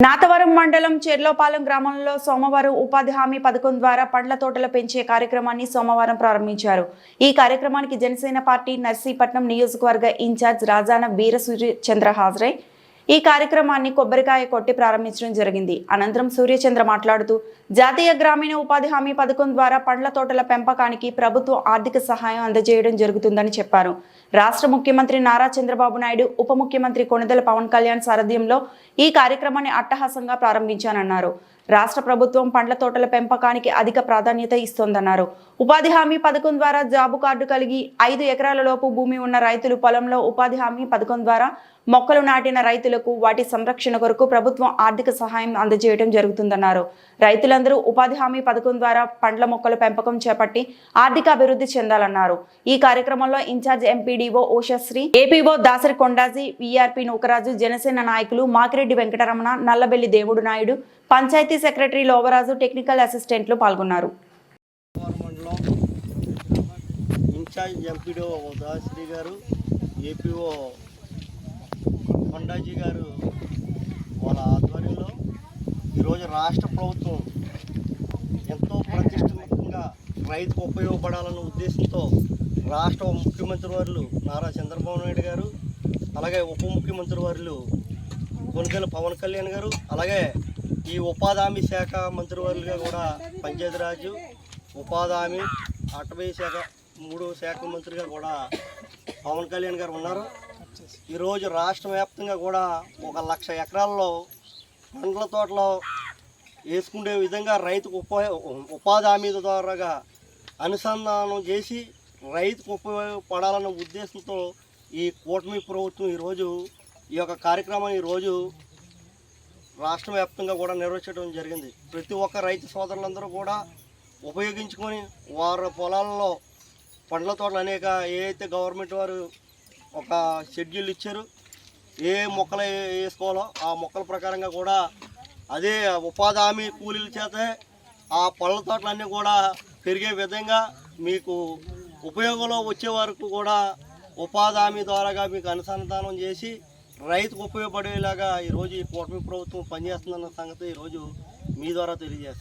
నాతవరం మండలం చెర్లోపాలెం గ్రామంలో సోమవారం ఉపాధి హామీ పథకం ద్వారా పండ్ల తోటలు పెంచే కార్యక్రమాన్ని సోమవారం ప్రారంభించారు. ఈ కార్యక్రమానికి జనసేన పార్టీ నర్సీపట్నం నియోజకవర్గ ఇన్ఛార్జ్ రాజాన వీర సూర్యచంద్ర హాజరై ఈ కార్యక్రమాన్ని కొబ్బరికాయ కొట్టి ప్రారంభించడం జరిగింది. అనంతరం సూర్యచంద్ర మాట్లాడుతూ జాతీయ గ్రామీణ ఉపాధి హామీ పథకం ద్వారా పండ్ల తోటల పెంపకానికి ప్రభుత్వం ఆర్థిక సహాయం అందజేయడం జరుగుతుందని చెప్పారు. రాష్ట్ర ముఖ్యమంత్రి నారా చంద్రబాబు నాయుడు, ఉప ముఖ్యమంత్రి కొణిదెల పవన్ కళ్యాణ్ సారథ్యంలో ఈ కార్యక్రమాన్ని అట్టహాసంగా ప్రారంభించానన్నారు. రాష్ట్ర ప్రభుత్వం పండ్ల తోటల పెంపకానికి అధిక ప్రాధాన్యత ఇస్తోందన్నారు. ఉపాధి హామీ పథకం ద్వారా జాబు కార్డు కలిగి 5 ఎకరాల లోపు భూమి ఉన్న రైతులు పొలంలో ఉపాధి హామీ పథకం ద్వారా మొక్కలు నాటిన రైతులకు వాటి సంరక్షణ కొరకు ప్రభుత్వం ఆర్థిక సహాయం అందజేయడం జరుగుతుందన్నారు. రైతులందరూ ఉపాధి హామీ పథకం ద్వారా పండ్ల మొక్కల పెంపకం చేపట్టి ఆర్థిక అభివృద్ధి చెందాలన్నారు. ఈ కార్యక్రమంలో incharge MPDO Oshasri, APO Dasari Kondaji, VRP Nookaraju, Janasena నాయకులు మాకిరెడ్డి వెంకటరమణ, నల్లబెల్లి దేవుడు నాయుడు, పంచాయతీ సెక్రటరీ లోవరాజు, టెక్నికల్ అసిస్టెంట్లు పాల్గొన్నారు. ఇన్ఛార్జ్ ఎంపీడీఓ దాసరి గారు, ఏపీఓ కొండాజీ గారు వాళ్ళ ఆధ్వర్యంలో ఈరోజు రాష్ట్ర ప్రభుత్వం ఎంతో ప్రతిష్టాత్మకంగా రైతుకు ఉపయోగపడాలన్న ఉద్దేశంతో రాష్ట్ర ముఖ్యమంత్రి వర్యులు నారా చంద్రబాబు నాయుడు గారు, అలాగే ఉప ముఖ్యమంత్రి వర్యులు కొణిదెల పవన్ కళ్యాణ్ గారు, అలాగే ఈ ఉపాధి హామీ శాఖ మంత్రివర్యులుగా కూడా పంచాయతీరాజు, ఉపాధి హామీ, అటవీ శాఖ 3 శాఖ మంత్రిగా కూడా పవన్ కళ్యాణ్ గారు ఉన్నారు. ఈరోజు రాష్ట్ర వ్యాప్తంగా కూడా 1,00,000 ఎకరాల్లో పండ్ల తోటలో వేసుకునే విధంగా రైతుకు ఉపాధి హామీ ద్వారాగా అనుసంధానం చేసి రైతుకు ఉపయోగపడాలన్న ఉద్దేశంతో ఈ కూటమి ప్రభుత్వం ఈరోజు ఈ యొక్క కార్యక్రమాన్ని ఈరోజు రాష్ట్ర వ్యాప్తంగా కూడా నిర్వహించడం జరిగింది. ప్రతి ఒక్క రైతు సోదరులందరూ కూడా ఉపయోగించుకొని వారి పొలాల్లో పండ్ల తోటలు అనేక ఏదైతే గవర్నమెంట్ వారు ఒక షెడ్యూల్ ఇచ్చారు, ఏ మొక్కలు వేసుకోవాలో ఆ మొక్కల ప్రకారంగా కూడా అదే ఉపాధి హామీ కూలీల చేత ఆ పళ్ళ తోటలన్నీ కూడా పెరిగే విధంగా మీకు ఉపయోగంలో వచ్చే వరకు కూడా ఉపాధి హామీ ద్వారాగా మీకు అనుసంధానం చేసి రైతుకు ఉపయోగపడేలాగా ఈరోజు ఈ కూటమి ప్రభుత్వం పనిచేస్తుందన్న సంగతి ఈరోజు మీ ద్వారా తెలియజేస్తుంది.